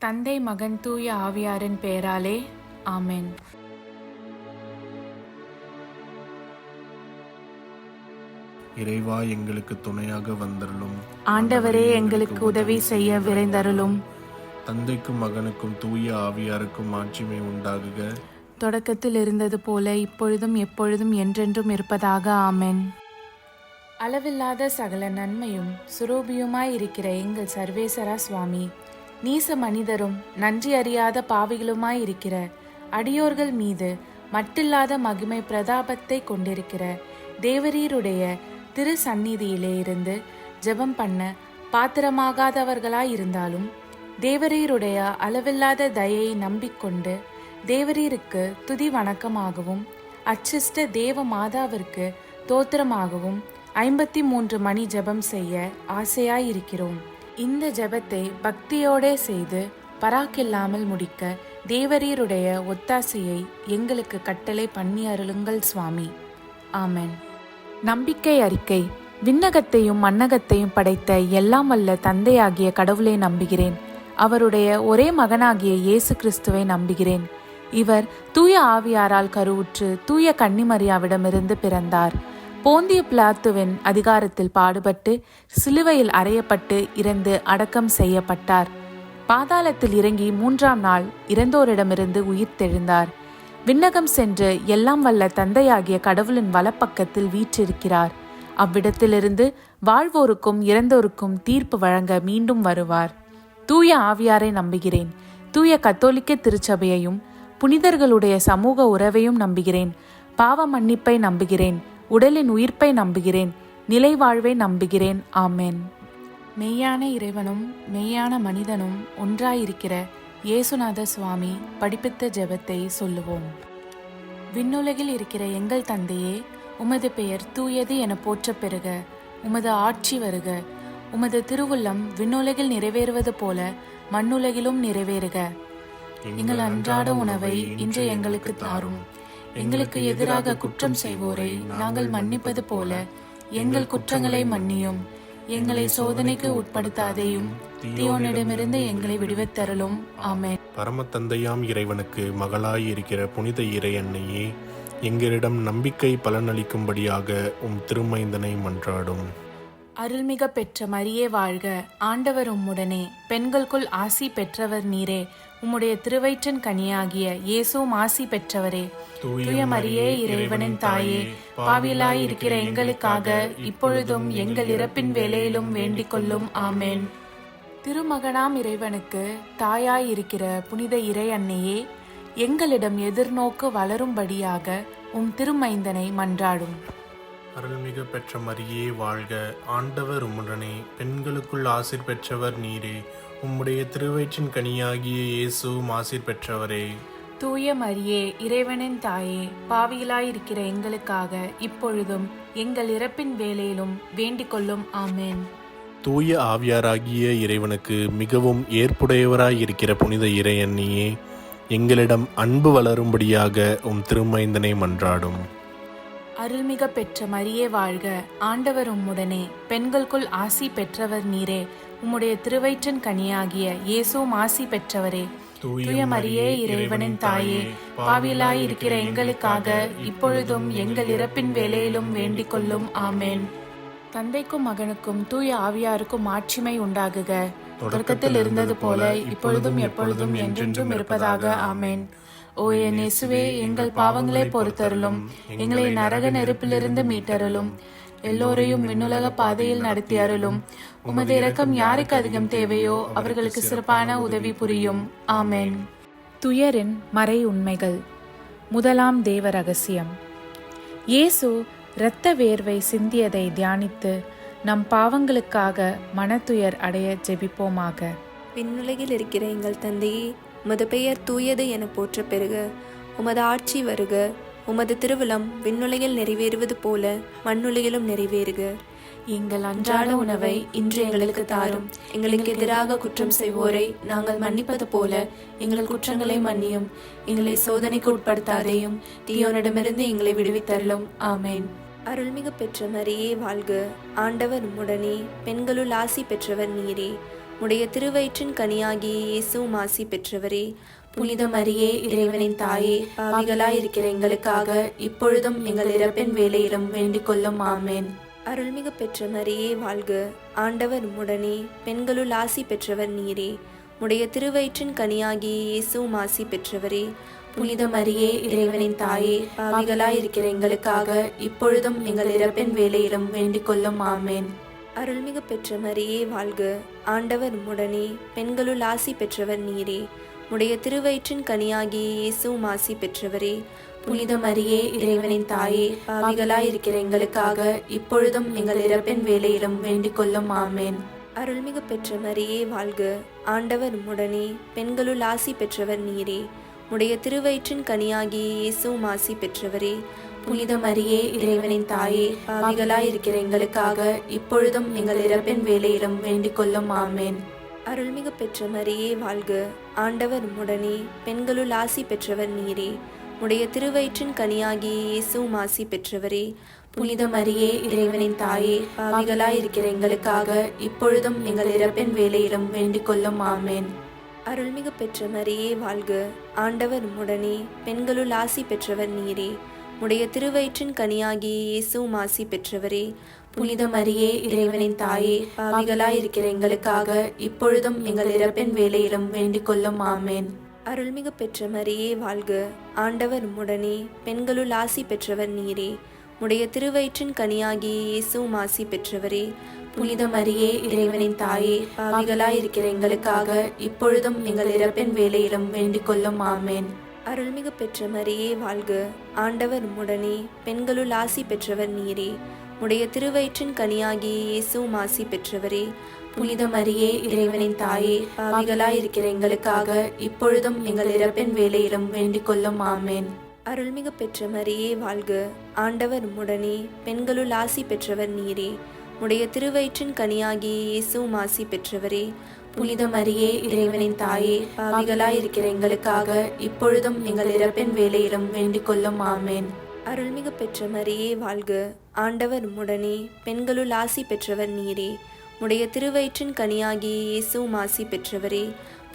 தந்தை, மகன், தூய ஆவியாரின் பெயராலே ஆமென். இறைவா, எங்களுக்கு துணையாக வந்தருளும். ஆண்டவரே, எங்களுக்கு உதவி செய்ய விரைந்தருளும். தந்தைக்கும் மகனுக்கும் தூய ஆவியாருக்கும் மாட்சிமை உண்டாகுக. தொடக்கத்தில் இருந்தது போல இப்பொழுதும் எப்பொழுதும் என்றென்றும் இருப்பதாக ஆமென். அளவில்லாத சகல நன்மையும் சுரூபியுமாயிருக்கிற எங்கள் சர்வேசரா சுவாமி, நீச மனிதரும் நன்றி அறியாத பாவிகளுமாயிருக்கிற அடியோர்கள் மீது மட்டில்லாத மகிமை பிரதாபத்தை கொண்டிருக்கிற தேவரீருடைய திரு சந்நிதியிலே இருந்து ஜெபம் பண்ண பாத்திரமாகாதவர்களாயிருந்தாலும் தேவரீருடைய அளவில்லாத தயையை நம்பிக்கொண்டு தேவரீருக்கு துதி வணக்கமாகவும் அச்சிஷ்ட தேவ மாதாவிற்கு தோத்திரமாகவும் 53 மணி ஜெபம் செய்ய ஆசையாயிருக்கிறோம். இந்த ஜெபத்தை பக்தியோடே செய்து பராக்கில்லாமல் முடிக்க தேவரீருடைய ஒத்தாசையை எங்களுக்கு கட்டளை பண்ணி அருளுங்கள் சுவாமி. ஆமென். நம்பிக்கை அறிக்கை. விண்ணகத்தையும் மண்ணகத்தையும் படைத்த எல்லாம் வல்ல தந்தையாகிய கடவுளை நம்புகிறேன். அவருடைய ஒரே மகனாகிய இயேசு கிறிஸ்துவை நம்புகிறேன். இவர் தூய ஆவியாரால் கருவுற்று தூய கன்னிமரியாவிடமிருந்து பிறந்தார். போந்திய பிலாத்துவின் அதிகாரத்தில் பாடுபட்டு சிலுவையில் அறையப்பட்டு இறந்து அடக்கம் செய்யப்பட்டார். பாதாளத்தில் இறங்கி 3ஆம் நாள் இறந்தோரிடமிருந்து உயிர்த்தெழுந்தார். விண்ணகம் சென்று எல்லாம் வல்ல தந்தையாகிய கடவுளின் வலப்பக்கத்தில் வீற்றிருக்கிறார். அவ்விடத்திலிருந்து வாழ்வோருக்கும் இறந்தோருக்கும் தீர்ப்பு வழங்க மீண்டும் வருவார். தூய ஆவியாரை நம்புகிறேன். தூய கத்தோலிக்க திருச்சபையையும் புனிதர்களுடைய சமூக உறவையும் நம்புகிறேன். பாவ மன்னிப்பை நம்புகிறேன். உடலின் உயிர்ப்பை நம்புகிறேன். நிலை வாழ்வை நம்புகிறேன். ஆமென். மெய்யான இறைவனும் மெய்யான மனிதனும் ஒன்றாயிருக்கிற இயேசுநாத சுவாமி படிப்பித்த ஜெபத்தை சொல்லுவோம். விண்ணுலகில் இருக்கிற எங்கள் தந்தையே, உமது பெயர் தூயது என போற்றப் பெறுக. உமது ஆட்சி வருக. உமது திருவுள்ளம் விண்ணுலகில் நிறைவேறுவது போல மண்ணுலகிலும் நிறைவேறுக. எங்கள் அன்றாட உணவை இன்று எங்களுக்கு தாரும். எங்களுக்கு எதிராக குற்றம் செய்வோரை நாங்கள் மன்னிப்பது போல எங்கள் குற்றங்களை மன்னியும். எங்களை சோதனைக்கு உட்படுத்தாதேயும், தீயோனிடமிருந்து எங்களை விடுவித்தருளும். ஆமென். பரம தந்தையாம் இறைவனுக்கு மகளாய் இருக்கிற புனித இறை அன்னையே, எங்களிடம் நம்பிக்கை பலனளிக்கும்படியாக உம் திருமைந்தனை மன்றாடும். அருள்மிக பெற்ற மரியே வாழ்க. ஆண்டவர் உம்முடனே, பெண்களுக்குள் ஆசி பெற்றவர் நீரே. உம்முடைய திருவயிற்றின் கனியாகிய இயேசுவும் ஆசி பெற்றவரே. தூய மரியே, இறைவனின் தாயே, பாவியலாய் இருக்கிற எங்களுக்காக இப்பொழுதும் எங்கள் இறப்பின் வேளையிலும் வேண்டிக் கொள்ளும். ஆமென். திருமகனாம் இறைவனுக்கு தாயாய் இருக்கிற புனித இறை அன்னையே, எங்களிடம் எதிர்நோக்கு வளரும்படியாக உம் திருமைந்தனை மன்றாடும். அருள்மிகு பெற்ற மரியே வாழ்க. ஆண்டவர் உம்முடனே, பெண்களுக்குள் ஆசீர் பெற்றவர் நீரே. உம்முடைய திருவயிற்றின் கனியாகிய இயேசுவும் ஆசீர் பெற்றவரே. தூய மரியே, இறைவனின் தாயே, பாவியலாயிருக்கிற எங்களுக்காக இப்பொழுதும் எங்கள் இறப்பின் வேளையிலும் வேண்டிக் கொள்ளும். ஆமென். தூய ஆவியாராகிய இறைவனுக்கு மிகவும் ஏற்புடையவராயிருக்கிற புனித இறை அன்னியே, எங்களிடம் அன்பு வளரும்படியாக உம் திருமைந்தனை மன்றாடும். அருள்மிக பெற்ற மரியே வாழ்க. ஆண்டவர் உம்முடனே, பெண்களுக்குள் ஆசி பெற்றவர் நீரே. உம்முடைய திருவயிற்றின் கனியாகிய இயேசுவும் ஆசி பெற்றவரே. தூய மரியே, இறைவனின் தாயே, பாவியலாய் இருக்கிற எங்களுக்காக இப்பொழுதும் எங்கள் இறப்பின் வேளையிலும் வேண்டிக் கொள்ளும். ஆமென். தந்தைக்கும் மகனுக்கும் தூய ஆவியாருக்கும் மாட்சிமை உண்டாகுக. தொடக்கத்தில் இருந்தது போல இப்பொழுதும் எப்பொழுதும் என்றென்றும் இருப்பதாக. ஆமென். ஓ என் இயேசுவே, எங்கள் பாவங்களை பொறுத்தருளும். எங்களை நரக நெருப்பிலிருந்து மீட்டருளும். எல்லோரையும் விண்ணுலக பாதையில் நடத்தி அருளும். உமது இரக்கம் யாருக்கு அதிகம் தேவையோ அவர்களுக்கு சிறப்பான உதவி புரியும். ஆமென். துயரின் மறை உண்மைகள். முதலாம் தேவ ரகசியம். இயேசு இரத்த வேர்வை சிந்தியதை தியானித்து நம் பாவங்களுக்காக மனத்துயர் அடைய ஜெபிப்போமாக. விண்ணுலகில் இருக்கிற எங்கள் தந்தையே, உமது பெயர் தூயது என போற்ற பெறுக. உமது ஆட்சி வருக. உமது திருவுளம் விண்ணுலகில் நிறைவேறுவது போல மண்ணுலகிலும் நிறைவேறுக. எங்கள் அன்றாட உணவை இன்று எங்களுக்கு தாரும். எங்களுக்கு எதிராக குற்றம் செய்வோரை நாங்கள் மன்னிப்பது போல எங்கள் குற்றங்களை மன்னியும். எங்களை சோதனைக்கு உட்படுத்தாதேயும், தீயோனிடமிருந்து எங்களை விடுவித்தருளும். ஆமென். அருள்மிகு பெற்ற மரியே வாழ்க. ஆண்டவர் உம்முடனே, பெண்களுள் ஆசி பெற்றவர் நீரே. உடைய திருவயிற்றின் கனியாகிய இயேசுவும் ஆசி பெற்றவரே. புனித மரியே, இறைவனின் தாயே, பாவிகளாயிருக்கிற எங்களுக்காக இப்பொழுதும் எங்கள் இறப்பின் வேளையிலும் வேண்டிக் கொள்ளும். ஆமேன். அருள்மிகு பெற்ற மரியே வாழ்க. ஆண்டவர் உம்முடனே, பெண்களுள் ஆசி பெற்றவர் நீரே. உடைய திருவயிற்றின் கனியாகிய இயேசுவும் ஆசி பெற்றவரே. புனித மரியே, இறைவனின் தாயே, பாவிகளாயிருக்கிற எங்களுக்காக இப்பொழுதும் எங்கள் இறப்பின் வேளையிலும் வேண்டிக் கொள்ளும். ஆமேன். அருள்மிகு பெற்ற மரியே வாழ்க. ஆண்டவர் உம்முடனே, பெண்களுள் ஆசி பெற்றவர் நீரே. உடைய திருவயிற்றின் கனியாகிய இயேசுவும் ஆசி பெற்றவரே. புனித மரியே, இறைவனின் தாயே, பாவிகளாயிருக்கிற எங்களுக்காக இப்பொழுதும் எங்கள் இறப்பின் வேளையிலும் வேண்டிக் கொள்ளும். ஆமேன். அருள்மிகு பெற்ற மரியே வாழ்க. ஆண்டவர் உம்முடனே, பெண்களுள் ஆசி பெற்றவர் நீரே. உடைய திருவயிற்றின் கனியாகிய இயேசுவும் ஆசி பெற்றவரே. புனித மரியே, இறைவனின் தாயே, பாவிகளாயிருக்கிற எங்களுக்காக இப்பொழுதும் எங்கள் இறப்பின் வேளையிலும் வேண்டிக் கொள்ளும். ஆமேன். அருள்மிகு பெற்ற மரியே வாழ்க. ஆண்டவர் உம்முடனே, பெண்களுள் ஆசி பெற்றவர் நீரே. உடைய திருவயிற்றின் கனியாகிய இயேசுவும் ஆசி பெற்றவரே. புனித மரியே, இறைவனின் தாயே, பாவிகளாயிருக்கிற எங்களுக்காக இப்பொழுதும் எங்கள் இறப்பின் வேளையிலும் வேண்டிக் கொள்ளும். ஆமேன். அருள்மிகு பெற்ற மரியே வாழ்க. ஆண்டவர் உம்முடனே, பெண்களுள் ஆசி பெற்றவர் நீரே. உடைய திருவயிற்றின் கனியாகிய இயேசுவும் ஆசி பெற்றவரே. புனித மரியே, இறைவனின் தாயே, பாவிகளாயிருக்கிற எங்களுக்காக இப்பொழுதும் எங்கள் இறப்பின் வேளையிலும் வேண்டிக் கொள்ளும். ஆமேன். அருள்மிகு பெற்ற மரியே வாழ்க. ஆண்டவர் உம்முடனே, பெண்களுள் ஆசி பெற்றவர் நீரே. உடைய திருவயிற்றின் கனியாகிய இயேசுவும் ஆசி பெற்றவரே. புனித மரியே, இறைவனின் தாயே, பாவிகளாயிருக்கிற எங்களுக்காக இப்பொழுதும் எங்கள் இறப்பின் வேளையிலும் வேண்டிக் கொள்ளும். ஆமேன். அருள்மிகு பெற்ற மரியே வாழ்க. ஆண்டவர் உம்முடனே, பெண்களுள் ஆசி பெற்றவர் நீரே. உடைய திருவயிற்றின் கனியாகிய இயேசுவும் ஆசி பெற்றவரே. புனித மரியே, இறைவனின் தாயே, பாவிகளாயிருக்கிற எங்களுக்காக இப்பொழுதும் எங்கள் இறப்பின் வேளையிலும் வேண்டிக் கொள்ளும். ஆமேன். அருள்மிகு பெற்ற மரியே வாழ்க. ஆண்டவர் உம்முடனே, பெண்களுள் ஆசி பெற்றவர் நீரே. உடைய திருவயிற்றின் கனியாகிய இயேசுவும் ஆசி பெற்றவரே. புனித மரியே, இறைவனின் தாயே, பாவிகளாயிருக்கிற எங்களுக்காக இப்பொழுதும் எங்கள் இறப்பின் வேளையிலும் வேண்டிக் கொள்ளும். ஆமேன். அருள்மிகு பெற்ற மரியே வாழ்க. ஆண்டவர் உம்முடனே, பெண்களுள் ஆசி பெற்றவர் நீரே. உடைய திருவயிற்றின் கனியாகிய இயேசுவும் ஆசி பெற்றவரே.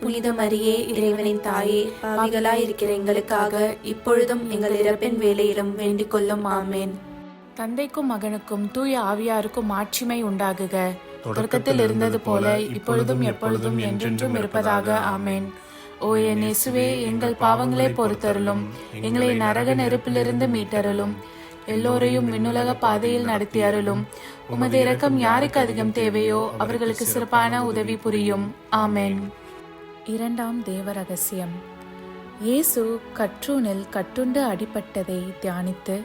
புனித மரியே, இறைவனின் தாயே, பாவிகளாயிருக்கிற எங்களுக்காக இப்பொழுதும் எங்கள் இறப்பின் வேளையிலும் வேண்டிக் கொள்ளும். ஆமேன். தந்தைக்கும் மகனுக்கும் தூய ஆவியாருக்கும் மாட்சிமை உண்டாகுக. தொடக்கத்தில் இருந்தது போல இப்பொழுதும் எப்பொழுதும் என்றென்றும் இருப்பதாக. ஆமேன். ஓ என் இயேசுவே, எங்கள் பாவங்களை பொறுத்தருளும். எங்களை நரக நெருப்பிலிருந்து மீட்டருளும். எல்லோரையும் விண்ணுலக பாதையில் நடத்தி அருளும். உமது இரக்கம் யாருக்கு அதிகம் தேவையோ அவர்களுக்கு சிறப்பான உதவி புரியும். ஆமேன். இரண்டாம் தேவ ரகசியம். இயேசு கற்றூனில் கட்டுண்டு அடிபட்டதை தியானித்து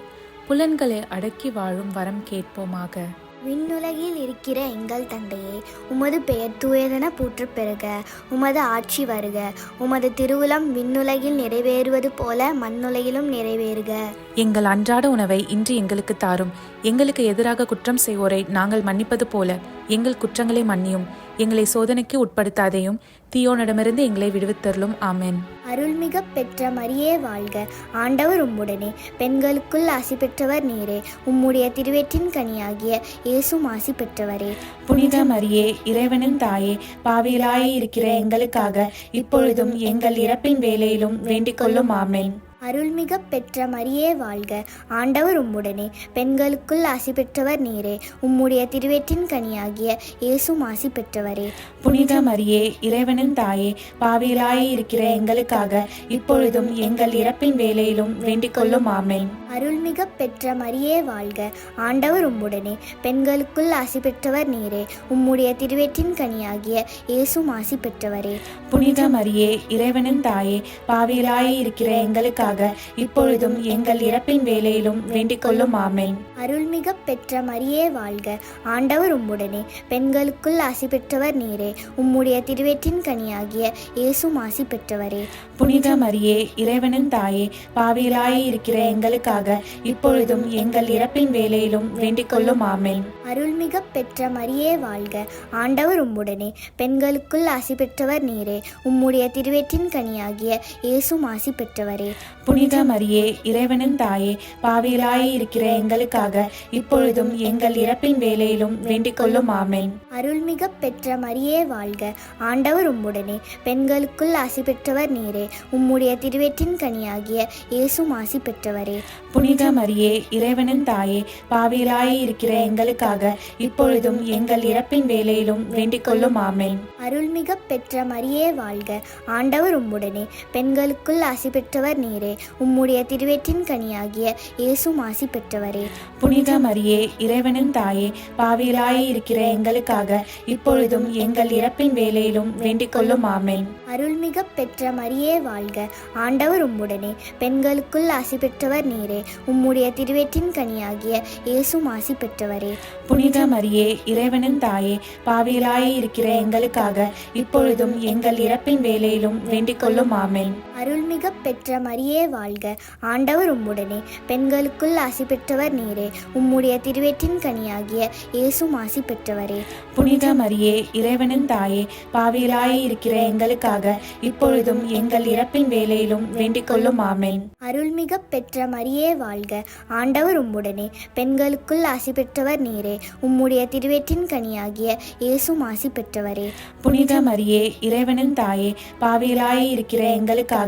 புலன்களை அடக்கி வாழும் வரம் கேட்போமாக. விண்ணுலகில் இருக்கிற எங்கள் தந்தையே, உமது பெயர் தூயதென போற்றப் பெறுக. உமது ஆட்சி வருக. உமது திருவுளம் விண்ணுலகில் நிறைவேறுவது போல மண்ணுலகிலும் நிறைவேறுக. எங்கள் அன்றாட உணவை இன்று எங்களுக்கு தாரும். எங்களுக்கு எதிராக குற்றம் செய்வோரை நாங்கள் மன்னிப்பது போல எங்கள் குற்றங்களை மன்னியும். எங்களை சோதனைக்கு உட்படுத்தாதையும் தீயோனிடமிருந்து எங்களை விடுவித்தருளும். ஆமென். அருள்மிக பெற்ற மரியே வாழ்க. ஆண்டவர் உம்முடனே, பெண்களுக்குள் ஆசி பெற்றவர் நீரே. உம்முடைய திருவயிற்றின் கனியாகிய இயேசுவும் ஆசி பெற்றவரே. புனித மரியே, இறைவனின் தாயே, பாவிகளாய் இருக்கிற எங்களுக்காக இப்பொழுதும் எங்கள் இறப்பின் வேளையிலும் வேண்டிக் கொள்ளும். ஆமென். அருள்மிக பெற்ற மரியே வாழ்க. ஆண்டவர் உம்முடனே, பெண்களுக்குள் ஆசி பெற்றவர் நீரே. உம்முடைய திருவயிற்றின் கனியாகிய இயேசுவும் ஆசி பெற்றவரே. புனித மரியே, இறைவனின் தாயே, பாவிகளாய் இருக்கிற எங்களுக்காக இப்பொழுதும் எங்கள் இறப்பின் வேளையிலும் வேண்டிக் கொள்ளும். ஆமென். அருள்மிக பெற்ற மரியே வாழ்க. ஆண்டவர் உம்முடனே, பெண்களுக்குள் ஆசி பெற்றவர் நீரே. உம்முடைய திருவயிற்றின் கனியாகிய இயேசுவும் ஆசி பெற்றவரே. புனித மரியே, இறைவனின் தாயே, பாவிகளாய் இருக்கிற எங்களுக்காக இப்பொழுதும் எங்கள் இறப்பின் வேளையிலும் வேண்டிக் கொள்ளும். ஆமென். அருள்மிக பெற்ற மரியே வாழ்க. ஆண்டவர் உம்முடனே, பெண்களுக்குள் ஆசி பெற்றவர் நீரே. உம்முடைய திருவயிற்றின் கனியாகிய இயேசுவும் ஆசி பெற்றவரே. புனித மரியே, இறைவனின் தாயே, பாவிகளாய் இருக்கிற எங்களுக்காக இப்பொழுதும் எங்கள் இறப்பின் வேளையிலும் வேண்டிக் கொள்ளும். ஆமென். அருள்மிக பெற்ற மரியே வாழ்க. ஆண்டவர் உம்முடனே, பெண்களுக்குள் ஆசி பெற்றவர் நீரே. உம்முடைய திருவயிற்றின் கனியாகிய இயேசுவும் ஆசி பெற்றவரே. புனித மரியே இறைவனின் தாயே, பாவிகளாய் இருக்கிற எங்களுக்காக இப்பொழுதும் எங்கள் இறப்பின் வேளையிலும் வேண்டிக் கொள்ளும். ஆமென். அருள்மிக பெற்ற மரியே வாழ்க, ஆண்டவர் உம்முடனே, பெண்களுக்குள் ஆசி பெற்றவர் நீரே. உம்முடைய திருவயிற்றின் கனியாகிய இயேசுவும் ஆசி பெற்றவரே. புனித மரியே இறைவனின் தாயே, பாவிகளாய் இருக்கிற எங்களுக்காக இப்பொழுதும் எங்கள் இறப்பின் வேளையிலும் வேண்டிக் கொள்ளும். ஆமென். அருள்மிக பெற்ற மரியே வாழ்க, ஆண்டவர் உம்முடனே, பெண்களுக்குள் ஆசி பெற்றவர் நீரே. உம்முடைய திருவயிற்றின் கனியாகிய இயேசுவும் ஆசி பெற்றவரே. புனித மரியே இறைவனின் தாயே, பாவிகளாய் இருக்கிற எங்களுக்காக இப்பொழுதும் எங்கள் இறப்பின் வேளையிலும் வேண்டிக் கொள்ளும். ஆமென். அருள்மிக பெற்ற மரியே வாழ்க, ஆண்டவர் உம்முடனே, பெண்களுக்குள் ஆசி பெற்றவர் நீரே. உம்முடைய திருவயிற்றின் கனியாகிய இயேசுவும் ஆசி பெற்றவரே. புனித மரியே இறைவனின் தாயே, பாவிகளாய் இருக்கிற எங்களுக்காக இப்பொழுதும் எங்கள் இறப்பின் வேளையிலும் வேண்டிக் கொள்ளும். ஆமென். அருள்மிக பெற்ற மரியே வாழ்க, ஆண்டவர் உம்முடனே, பெண்களுக்குள் ஆசி பெற்றவர் நீரே. உம்முடைய திருவயிற்றின் கனியாகிய இயேசுவும் ஆசி பெற்றவரே. புனித மரியே இறைவனின் தாயே, பாவிகளாய் இருக்கிற எங்களுக்காக இப்பொழுதும் எங்கள் இறப்பின் வேளையிலும் வேண்டிக் கொள்ளும். ஆமென். அருள்மிக பெற்ற மரியே வாழ்க, ஆண்டவர் உம்முடனே, பெண்களுக்குள் ஆசி பெற்றவர் நீரே. உம்முடைய திருவயிற்றின் கனியாகிய இயேசுவும் ஆசி பெற்றவரே. புனித மரியே இறைவனின் தாயே, பாவிகளாய் இருக்கிற எங்களுக்காக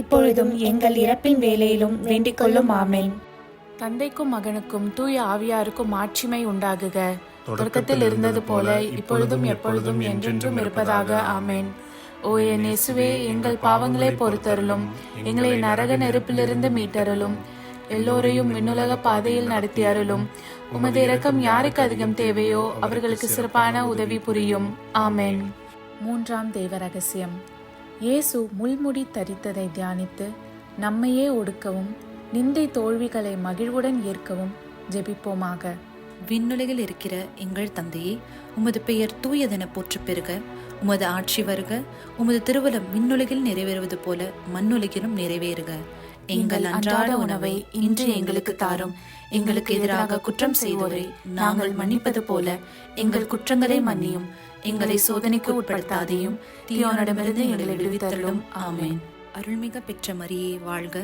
இப்பொழுதும் எங்கள் இறப்பின் வேளையிலும் வேண்டிக் கொள்ளும். ஆமென். தந்தைக்கும் மகனுக்கும் தூய ஆவியாருக்கும் ஆட்சிமை உண்டாகுக. தொடக்கத்தில் இருந்தது போல இப்பொழுதும் எப்பொழுதும் என்றென்றும் இருப்பதாக. ஆமென். ஓ என் இயேசுவே, எங்கள் பாவங்களை பொறுத்தருளும், எங்களை நரக நெருப்பிலிருந்து மீட்டருளும், எல்லோரையும் விண்ணுலக பாதையில் நடத்தி அருளும். உமது இரக்கம் யாருக்கு அதிகம் தேவையோ அவர்களுக்கு சிறப்பான உதவி புரியும். ஆமென். மூன்றாம் தேவ ரகசியம். இயேசு முள்முடி தரித்ததை தியானித்து நம்மையே ஒடுக்கவும் நிந்தை தோல்விகளை மகிழ்வுடன் ஏற்கவும் ஜெபிப்போமாக. விண்ணுலகில் இருக்கிற எங்கள் தந்தையே, உமது பெயர் தூயதென போற்றப் பெறுக. உமது ஆட்சி வருக. உமது திருவுளம் விண்ணுலகில் நிறைவேறுவது போல மண்ணுலகிலும் நிறைவேறுக. எங்கள் அன்றாட உணவை இன்று எங்களுக்கு தாரும். எங்களுக்கு எதிராக குற்றம் செய்வோரை நாங்கள் மன்னிப்பது போல எங்கள் குற்றங்களை மன்னியும். எங்களை சோதனைக்கு உட்படுத்தாதையும் தீயோனிடமிருந்து எங்களை விடுவித்தருளும். ஆமென். அருள்மிக பெற்ற மரியே வாழ்க,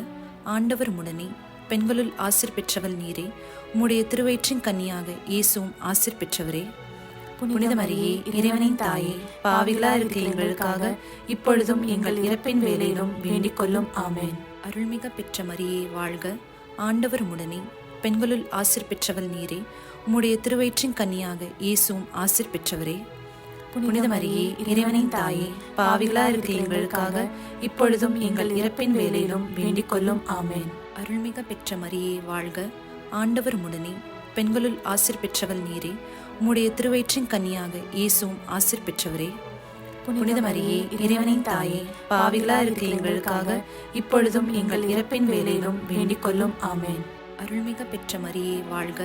ஆண்டவர் உம்முடனே, பெண்களுள் ஆசீர் பெற்றவள் நீரே. உம்முடைய திருவயிற்றின் கன்னியாக இயேசுவும் ஆசீர் பெற்றவரே. புனித மரியே இறைவனின் தாயே, பாவிகளா இருக்கிற எங்களுக்காக இப்பொழுதும் எங்கள் இறப்பின் வேளையிலும் வேண்டிக் கொள்ளும். ஆமென். அருள்மிக பெற்ற மரியே வாழ்க, ஆண்டவர் உம்முடனே, பெண்களுள் ஆசீர் பெற்றவள் நீரே. உம்முடைய திருவயிற்றின் கன்னியாக இயேசுவும் ஆசீர் பெற்றவரே. புனித மரியே இறைவனின் தாயே, பாவிகளா இருக்கிற எங்களுக்காக இப்பொழுதும் எங்கள் இறப்பின் வேளையிலும் வேண்டிக் கொள்ளும். ஆமென். அருள்மிக பெற்ற மரியே வாழ்க, ஆண்டவர் உம்முடனே, பெண்களுள் ஆசீர் பெற்றவள் நீரே. உம்முடைய திருவயிற்றின் கன்னியாக இயேசுவும் ஆசீர் பெற்றவரே. புனித மரியே இறைவனின் தாயே, பாவிகளா இருக்கிற எங்களுக்காக இப்பொழுதும் எங்கள் இறப்பின் வேளையிலும் வேண்டிக் கொள்ளும். ஆமென். அருள்மிக பெற்ற மரியே வாழ்க,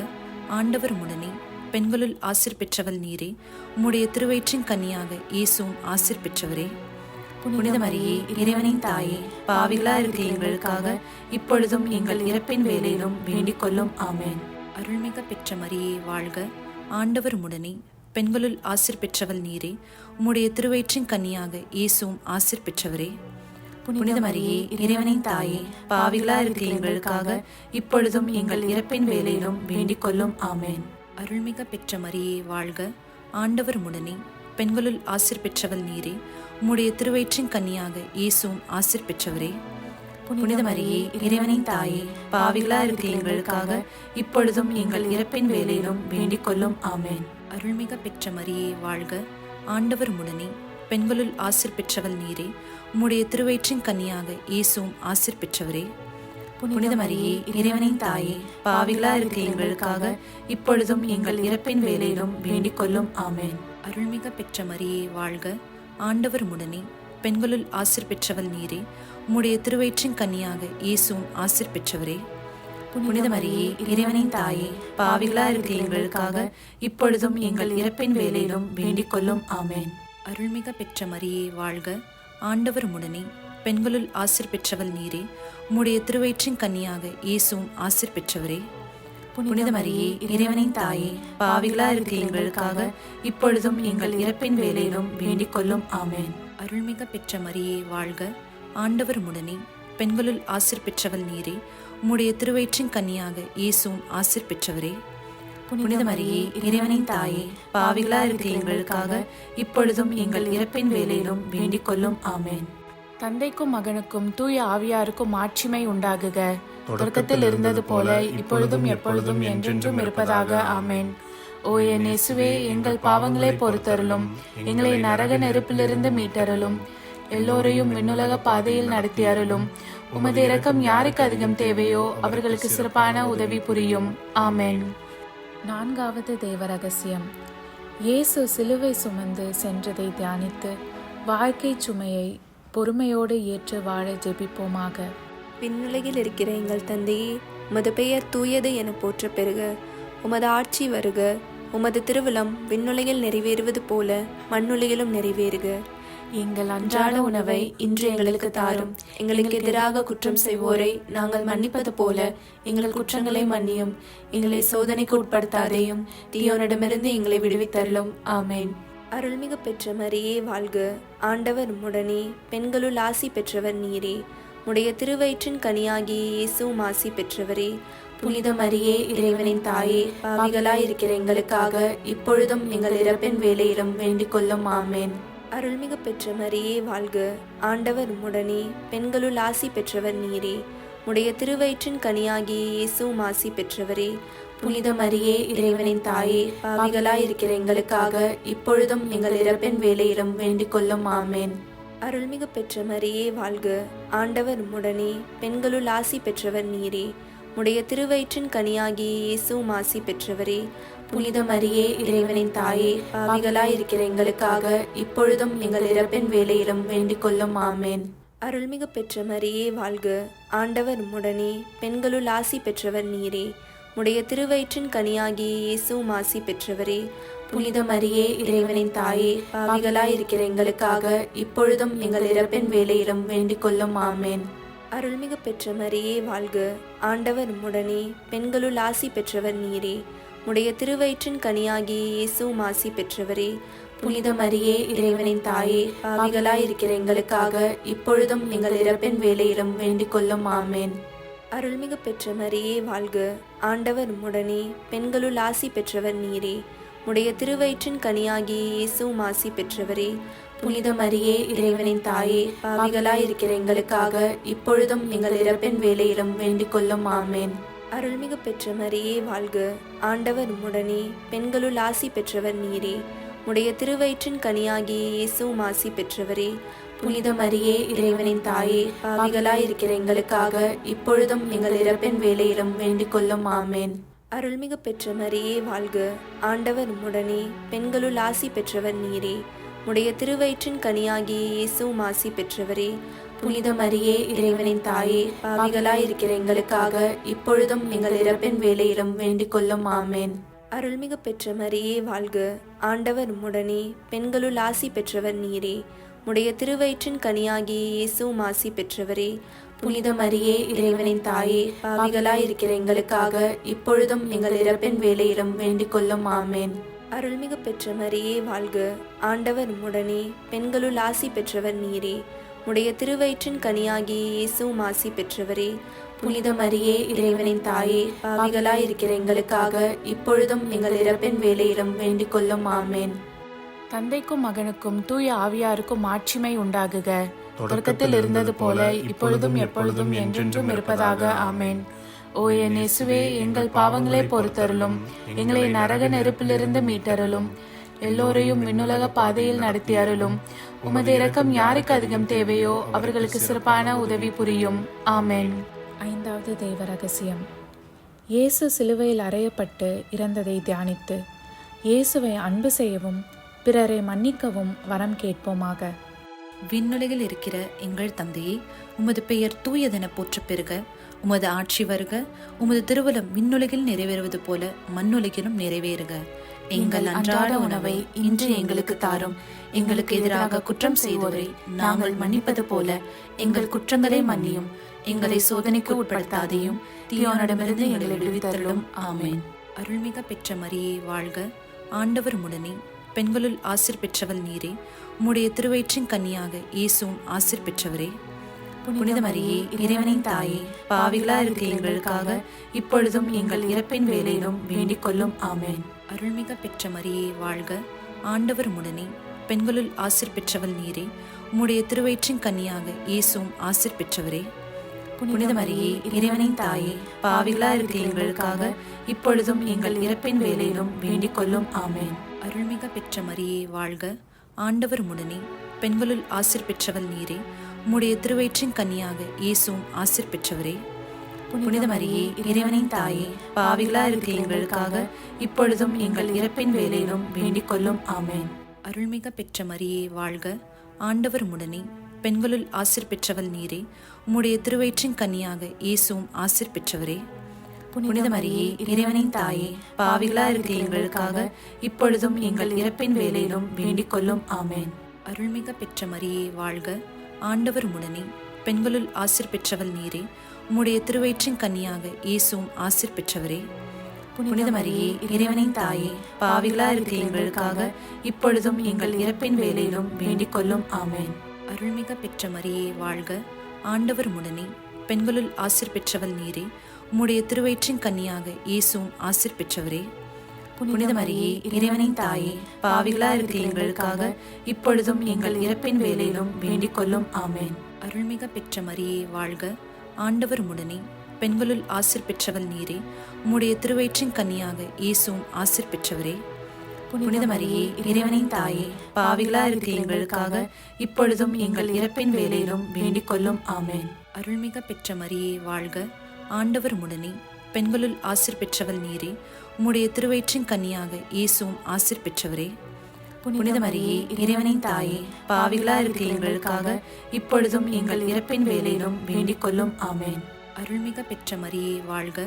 ஆண்டவர் உம்முடனே, பெண்களுள் ஆசீர் பெற்றவள் நீரே. உம்முடைய திருவயிற்றின் கன்னியாக இயேசுவும் ஆசீர் பெற்றவரே. புனித மரியே இறைவனின் தாயே, பாவிகளா இருக்கிற எங்களுக்காக இப்பொழுதும் எங்கள் இறப்பின் வேளையிலும் வேண்டிக் கொள்ளும். ஆமென். அருள்மிக பெற்ற மரியே வாழ்க, ஆண்டவர் உம்முடனே, பெண்களுள் ஆசீர் பெற்றவள் நீரே. உம்முடைய திருவயிற்றின் கன்னியாக இயேசுவும் ஆசீர் பெற்றவரே. புனித மரியே இறைவனின் தாயே, பாவிகளா இருக்கிற எங்களுக்காக இப்பொழுதும் எங்கள் இறப்பின் வேளையிலும் வேண்டிக் கொள்ளும். ஆமென். அருள்மிக பெற்ற மரியே வாழ்க, ஆண்டவர் உம்முடனே, பெண்களுள் ஆசீர் பெற்றவள் நீரே. உம்முடைய திருவயிற்றின் கன்னியாக இயேசுவும் ஆசீர் பெற்றவரே. புனித மரியே இறைவனின் தாயே, பாவிகளா இருக்கிற எங்களுக்காக இப்பொழுதும் எங்கள் இறப்பின் வேளையிலும் வேண்டிக் கொள்ளும். ஆமென். அருள்மிக பெற்ற மரியே வாழ்க, ஆண்டவர் உம்முடனே, பெண்களுள் ஆசீர் பெற்றவள் நீரே. உம்முடைய திருவயிற்றின் கன்னியாக இயேசுவும் ஆசீர் பெற்றவரே. புனித மரியே இறைவனின் தாயே, பாவிகளா இருக்கிற எங்களுக்காக இப்பொழுதும் எங்கள் இறப்பின் வேளையிலும் வேண்டிக் கொள்ளும். ஆமென். அருள்மிக பெற்ற மரியே வாழ்க, ஆண்டவர் உம்முடனே, பெண்களுள் ஆசீர் பெற்றவள் நீரே. உம்முடைய திருவயிற்றின் கன்னியாக இயேசுவும் ஆசீர் பெற்றவரே. புனித மரியே இறைவனின் தாயே, பாவிகளா இருக்கிற எங்களுக்காக இப்பொழுதும் எங்கள் இறப்பின் வேளையிலும் வேண்டிக் கொள்ளும். ஆமென். அருள்மிக பெற்ற மரியே வாழ்க, ஆண்டவர் உம்முடனே, பெண்களுள் ஆசீர் பெற்றவள் நீரே. உம்முடைய திருவயிற்றின் கன்னியாக இயேசுவும் ஆசீர் பெற்றவரே. புனித மரியே இறைவனின் தாயே, பாவிகளா இருக்கிற எங்களுக்காக இப்பொழுதும் எங்கள் இறப்பின் வேளையிலும் வேண்டிக் கொள்ளும். ஆமென். அருள்மிக பெற்ற மரியே வாழ்க, ஆண்டவர் உம்முடனே, பெண்களுள் ஆசீர் பெற்றவள் நீரே. உம்முடைய திருவயிற்றின் கன்னியாக இயேசுவும் ஆசீர் பெற்றவரே. புனித மரியே, இறைவனின் தாயே, பாவிகளா இருக்கிற எங்களுக்காக இப்பொழுதும் எங்கள் இறப்பின் வேளையிலும் வேண்டிக் கொள்ளும். ஆமென். தந்தைக்கும் மகனுக்கும் தூய ஆவியாருக்கும் மாட்சிமை உண்டாகுக. தொடக்கத்தில் இருந்தது போல இப்பொழுதும் எப்பொழுதும் என்றென்றும் இருப்பதாக. ஆமென். ஓ என் இயேசுவே, எங்கள் பாவங்களை பொறுத்தருளும், எங்களை நரக நெருப்பிலிருந்து மீட்டருளும், எல்லோரையும் விண்ணுலக பாதையில் நடத்தி அருளும். உமது இரக்கம் யாருக்கு அதிகம் தேவையோ அவர்களுக்கு சிறப்பான உதவி புரியும். ஆமென். நான்காவது தேவ ரகசியம். இயேசு சிலுவை சுமந்து சென்றதை தியானித்து வாழ்க்கை சுமையை பொறுமையோடு ஏற்று வாழ ஜெபிப்போமாக. விண்ணுலகில் இருக்கிற எங்கள் தந்தையே, உமது பெயர் தூயது என போற்ற பெறுக. உமது ஆட்சி வருக. உமது திருவிழம் விண்ணுலகில் நிறைவேறுவது போல மண்ணுலகிலும் நிறைவேறுக. எங்கள் அன்றாட உணவை இன்று எங்களுக்கு தாரும். எங்களுக்கு எதிராக குற்றம் செய்வோரை நாங்கள் மன்னிப்பது போல எங்கள் குற்றங்களை மன்னியும். எங்களை சோதனைக்கு உட்படுத்தாதேயும், தீயோனிடமிருந்து எங்களை விடுவித்தருளும். ஆமென். அருள்மிகு பெற்ற மரியே வாழ்க. ஆண்டவர் உம்முடனே, பெண்களுள் ஆசி பெற்றவர் நீரே. உடைய திருவயிற்றின் கனியாகிய இயேசுவும் ஆசி பெற்றவரே. புனித மரியே, இறைவனின் தாயே, பாவிகளாயிருக்கிற எங்களுக்காக இப்பொழுதும் எங்கள் இறப்பின் வேளையிலும் வேண்டிக் கொள்ளும். ஆமென். அருள்மிகு பெற்ற மரியே வாழ்க. ஆண்டவர் உம்முடனே, பெண்களுள் ஆசி பெற்றவர் நீரே. உடைய திருவயிற்றின் கனியாகிய இயேசுவும் ஆசி பெற்றவரே. புனித மரியே, இறைவனின் தாயே, பாவிகளாயிருக்கிற எங்களுக்காக இப்பொழுதும் எங்கள் இறப்பின் வேளையிலும் வேண்டிக் கொள்ளும். ஆமென். அருள்மிகு பெற்ற மரியே வாழ்க. ஆண்டவர் உம்முடனே, பெண்களுள் ஆசி பெற்றவர் நீரே. உடைய திருவயிற்றின் கனியாகிய இயேசுவும் ஆசி பெற்றவரே. புனித மரியே, இறைவனின் தாயே, பாவிகளாயிருக்கிற எங்களுக்காக இப்பொழுதும் எங்கள் இறப்பின் வேளையிலும் வேண்டிக் கொள்ளும். ஆமென். அருள்மிகு பெற்ற மரியே வாழ்க. ஆண்டவர் உம்முடனே, பெண்களுள் ஆசி பெற்றவர் நீரே. உடைய திருவயிற்றின் கனியாகிய இயேசுவும் ஆசி பெற்றவரே. புனித மரியே, இறைவனின் தாயே, பாவிகளாயிருக்கிற எங்களுக்காக இப்பொழுதும் எங்கள் இறப்பின் வேளையிலும் வேண்டிக் கொள்ளும். ஆமென். அருள்மிகு பெற்ற மரியே வாழ்க. ஆண்டவர் உம்முடனே, பெண்களுள் ஆசி பெற்றவர் நீரே. உடைய திருவயிற்றின் கனியாகிய இயேசுவும் ஆசி பெற்றவரே. புனித மரியே, இறைவனின் தாயே, பாவிகளாயிருக்கிற எங்களுக்காக இப்பொழுதும் எங்கள் இறப்பின் வேளையிலும் வேண்டிக் கொள்ளும். ஆமென். அருள்மிகு பெற்ற மரியே வாழ்க. ஆண்டவர் உம்முடனே, பெண்களுள் ஆசி பெற்றவர் நீரே. உடைய திருவயிற்றின் கனியாகிய இயேசுவும் ஆசி பெற்றவரே. புனித மரியே, இறைவனின் தாயே, பாவிகளாயிருக்கிற எங்களுக்காக இப்பொழுதும் எங்கள் இறப்பின் வேளையிலும் வேண்டிக் கொள்ளும். ஆமென். அருள்மிகு பெற்ற மரியே வாழ்க. ஆண்டவர் உம்முடனே, பெண்களுள் ஆசி பெற்றவர் நீரே. உடைய திருவயிற்றின் கனியாகிய இயேசுவும் ஆசி பெற்றவரே. புனித மரியே, இறைவனின் தாயே, பாவிகளாயிருக்கிற எங்களுக்காக இப்பொழுதும் எங்கள் இறப்பின் வேளையிலும் வேண்டிக் கொள்ளும். ஆமென். அருள்மிகு பெற்ற மரியே வாழ்க. ஆண்டவர் உம்முடனே, பெண்களுள் ஆசி பெற்றவர் நீரே. உடைய திருவயிற்றின் கனியாகிய இயேசுவும் ஆசி பெற்றவரே. புனித மரியே, இறைவனின் தாயே, பாவிகளாயிருக்கிற எங்களுக்காக இப்பொழுதும் எங்கள் இறப்பின் வேளையிலும் வேண்டிக் கொள்ளும். ஆமென். அருள்மிகு பெற்ற மரியே வாழ்க. ஆண்டவர் உம்முடனே, பெண்களுள் ஆசி பெற்றவர் நீரே. உடைய திருவயிற்றின் கனியாகிய இயேசுவும் ஆசி பெற்றவரே. புனித மரியே, இறைவனின் தாயே, பாவிகளாயிருக்கிற எங்களுக்காக இப்பொழுதும் எங்கள் இறப்பின் வேளையிலும் வேண்டிக் கொள்ளும். ஆமென். அருள்மிகு பெற்ற மரியே வாழ்க. ஆண்டவர் உம்முடனே, பெண்களுள் ஆசி பெற்றவர் நீரே. உடைய திருவயிற்றின் கனியாகிய இயேசுவும் ஆசி பெற்றவரே. புனித மரியே, இறைவனின் தாயே, பாவிகளாயிருக்கிற எங்களுக்காக இப்பொழுதும் எங்கள் இறப்பின் வேளையிலும் வேண்டிக் கொள்ளும். ஆமென். தந்தைக்கும் மகனுக்கும் தூய ஆவியாருக்கும் மாட்சிமை உண்டாகுக. தொடக்கத்தில் இருந்தது போல இப்பொழுதும் எப்பொழுதும் என்றென்றும் இருப்பதாக. ஆமென். ஓ என் இயேசுவே, எங்கள் பாவங்களை பொறுத்தருளும், எங்களை நரக நெருப்பிலிருந்து மீட்டருளும், எல்லோரையும் விண்ணுலக பாதையில் நடத்தி அருளும். உமது இரக்கம் யாருக்கு அதிகம் தேவையோ அவர்களுக்கு சிறப்பான உதவி புரியும். ஆமென். ஐந்தாவது தெய்வ ரகசியம். இயேசு சிலுவையில் அறையப்பட்டு இறந்ததை தியானித்து இயேசுவை அன்பு செய்யவும் பிறரை மன்னிக்கவும் வரம் கேட்போமாக. விண்ணுலகில் இருக்கிற எங்கள் தந்தையே, உமது பெயர் தூயதென போற்றப் பெறுக. உமது ஆட்சி வருக. உமது திருவுளம் விண்ணுலகில் நிறைவேறுவது போல மண்ணுலகிலும் நிறைவேறுக. எங்கள் அன்றாட உணவை இன்று எங்களுக்கு தாரும். எங்களுக்கு எதிராக குற்றம் செய்வோரை நாங்கள் மன்னிப்பது போல எங்கள் குற்றங்களை மன்னியும். எங்களை சோதனைக்கு உட்படுத்தாதையும், தீயோனிடமிருந்து எங்களை விடுவித்தருளும். ஆமென். அருள்மிக பெற்ற மரியே வாழ்க. ஆண்டவர் உம்முடனே, பெண்களுள் ஆசீர் பெற்றவள் நீரே. உம்முடைய திருவயிற்றின் கன்னியாக இயேசுவும் ஆசீர் பெற்றவரே. புனித மரியே இறைவனின் தாயே, பாவிகளா இருக்கிற எங்களுக்காக இப்பொழுதும் எங்கள் இறப்பின் வேளையிலும் வேண்டிக் கொள்ளும். ஆமென். அருள்மிக பெற்ற மரியே வாழ்க, ஆண்டவர் உடனே, பெண்களுள் ஆசீர் பெற்றவள் நீரே. உம்முடைய திருவயிற்றின் கன்னியாக இயேசுவும் ஆசீர் பெற்றவரே. புனித மரியே இறைவனின் தாயே, பாவிகளா இருக்கிற எங்களுக்காக இப்பொழுதும் எங்கள் இறப்பின் வேளையிலும் வேண்டிக் கொள்ளும். ஆமென். அருள்மிக பெற்ற மரியே வாழ்க, ஆண்டவர் உடனே, பெண்களுள் ஆசீர் பெற்றவள் நீரே. உம்முடைய திருவயிற்றின் கன்னியாக இயேசுவும் ஆசீர் பெற்றவரே. புனித மரியே இறைவனின் தாயே, பாவிகளா இருக்கிற எங்களுக்காக இப்பொழுதும் எங்கள் இறப்பின் வேளையிலும் வேண்டிக் கொள்ளும். ஆமென். அருள்மிக பெற்ற மரியே வாழ்க, ஆண்டவர் உடனே, பெண்களுள் ஆசீர் பெற்றவள் நீரே. உம்முடைய திருவயிற்றின் கன்னியாக இயேசுவும் ஆசீர் பெற்றவரே. புனித மரியே இறைவனின் தாயே, பாவிகளா இருக்கிற எங்களுக்காக இப்பொழுதும் எங்கள் இறப்பின் வேளையிலும் வேண்டிக் கொள்ளும். ஆமென். அருள்மிக பெற்ற மரியே வாழ்க, ஆண்டவர் உடனே, பெண்களுள் ஆசீர் பெற்றவள் நீரே. உம்முடைய திருவயிற்றின் கன்னியாக இயேசுவும் ஆசீர் பெற்றவரே. புனித மரியே இறைவனின் தாயே, பாவிகளா இருக்கிற எங்களுக்காக இப்பொழுதும் எங்கள் இறப்பின் வேளையிலும் வேண்டிக் கொள்ளும். ஆமென். அருள்மிக பெற்ற மரியே வாழ்க, ஆண்டவர் உடனே, பெண்களுள் ஆசீர் பெற்றவள் நீரே. உம்முடைய திருவயிற்றின் கன்னியாக இயேசுவும் ஆசீர் பெற்றவரே. புனித மரியே இறைவனின் தாயே, பாவிகளா இருக்கிற எங்களுக்காக இப்பொழுதும் எங்கள் இறப்பின் வேளையிலும் வேண்டிக் கொள்ளும். ஆமென். அருள்மிக பெற்ற மரியே வாழ்க, ஆண்டவர் உடனே, பெண்களுள் ஆசீர் பெற்றவள் நீரே. உம்முடைய திருவயிற்றின் கன்னியாக இயேசுவும் ஆசீர் பெற்றவரே. புனித மரியே இறைவனின் தாயே, பாவிகளா இருக்கிற எங்களுக்காக இப்பொழுதும் எங்கள் இறப்பின் வேளையிலும் வேண்டிக் கொள்ளும். ஆமென். அருள்மிக பெற்ற மரியே வாழ்க, ஆண்டவர் உடனே, பெண்களுள் ஆசீர் பெற்றவள் நீரே. உம்முடைய திருவயிற்றின் கன்னியாக இயேசுவும் ஆசீர் பெற்றவரே. புனித மரியே இறைவனின் தாயே, பாவிகளா இருக்கிற எங்களுக்காக இப்பொழுதும் எங்கள் இறப்பின் வேளையிலும் வேண்டிக் கொள்ளும். ஆமென். அருள்மிக பெற்ற மரியே வாழ்க,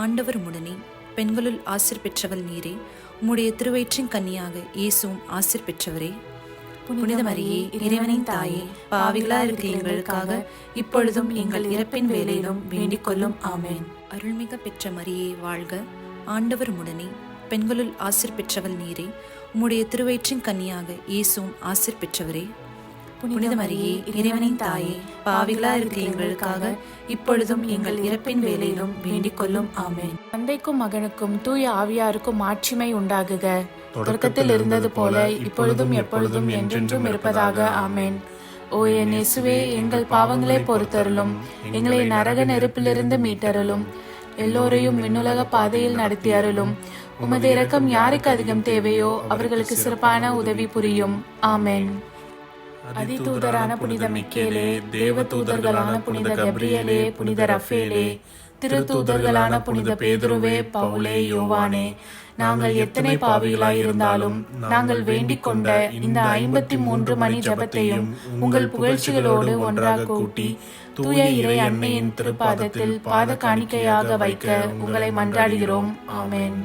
ஆண்டவர் உடனே, பெண்களுள் ஆசீர் பெற்றவள் நீரே. உம்முடைய திருவயிற்றின் கன்னியாக இயேசுவும் ஆசீர் பெற்றவரே. புனித மரியே இறைவனின் தாயே, பாவிகளா இருக்கிற எங்களுக்காக இப்பொழுதும் எங்கள் இறப்பின் வேளையிலும் வேண்டிக் கொள்ளும். ஆமென். அருள்மிக பெற்ற மரியே வாழ்க, ஆண்டவர் உடனே, பெண்களுள் ஆசீர் பெற்றவள் நீரே. உம்முடைய திருவயிற்றின் கன்னியாக இயேசுவும் ஆசீர் பெற்றவரே. புனித மரியே இறைவனின் தாயே, பாவிகளா இருக்கிற எங்களுக்காக இப்பொழுதும் எங்கள் இறப்பின் வேளையிலும் வேண்டிக் கொள்ளும். ஆமென். தந்தைக்கும் மகனுக்கும் தூய ஆவியாருக்கும் மாட்சிமை உண்டாகுக. தொடக்கத்தில் இருந்தது போல இப்பொழுதும் எப்பொழுதும் என்றென்றும் இருப்பதாக. ஆமென். ஓ என் இயேசுவே, எங்கள் பாவங்களை பொறுத்தருளும், எங்களை நரக நெருப்பிலிருந்து மீட்டருளும், எல்லோரையும் விண்ணுலக பாதையில் நடத்தி அருளும். உமது இரக்கம் யாருக்கு அதிகம் தேவையோ அவர்களுக்கு சிறப்பான உதவி புரியும். ஆமென். அதிதூதரான புனித மிக்கேலே, தேவ தூதர்களான புனித கப்ரியேலே, புனித ரஃபேலே, திருத்தூதர்களான புனித பேதுருவே, பவுலே, யோவானே, நாங்கள் எத்தனை பாவிகளாயிருந்தாலும் நாங்கள் வேண்டிக் கொண்ட இந்த 53 மணி ஜபத்தையும் உங்கள் புகழ்ச்சிகளோடு ஒன்றாக கூட்டி தூய இறை அன்னையின் திருப்பாதத்தில் பாத காணிக்கையாக வைக்க உங்களை மன்றாடுகிறோம். ஆமென்.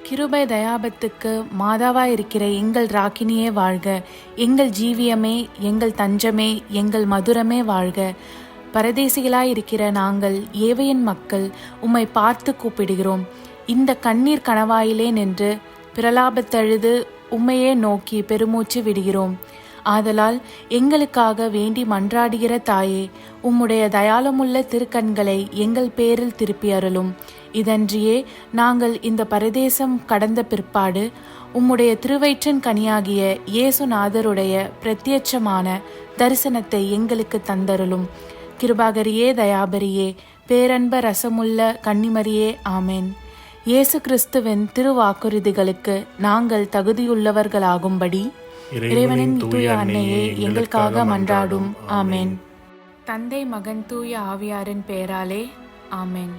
கிருபை தயாபத்துக்கு மாதாவாயிருக்கிற எங்கள் ராக்கினியே வாழ்க. எங்கள் ஜீவியமே, எங்கள் தஞ்சமே, எங்கள் மதுரமே வாழ்க. பரதேசிகளாயிருக்கிற நாங்கள் ஏவையின் மக்கள் உம்மை பார்த்து கூப்பிடுகிறோம். இந்த கண்ணீர் கணவாயிலே நின்று பிரலாபத்தழுது உம்மையே நோக்கி பெருமூச்சு விடுகிறோம். ஆதலால் எங்களுக்காக வேண்டி மன்றாடுகிற தாயே, உம்முடைய தயாளமுள்ள திருக்கண்களை எங்கள் பேரில் திருப்பி அருளும். இதன்றியே நாங்கள் இந்த பரதேசம் கடந்த பிற்பாடு உம்முடைய திருவயிற்றின் கனியாகிய இயேசுநாதருடைய பிரத்யட்சமான தரிசனத்தை எங்களுக்கு தந்தருளும். கிருபாகரியே, தயாபரியே, பேரன்ப ரசமுள்ள கன்னிமரியே, ஆமென். இயேசு கிறிஸ்துவின் திருவாக்குறுதிகளுக்கு நாங்கள் தகுதியுள்ளவர்களாகும்படி இறைவனின் தூய அன்னையே எங்களுக்காக மன்றாடும். ஆமென். தந்தை, மகன், தூய ஆவியாரின் பெயராலே. ஆமென்.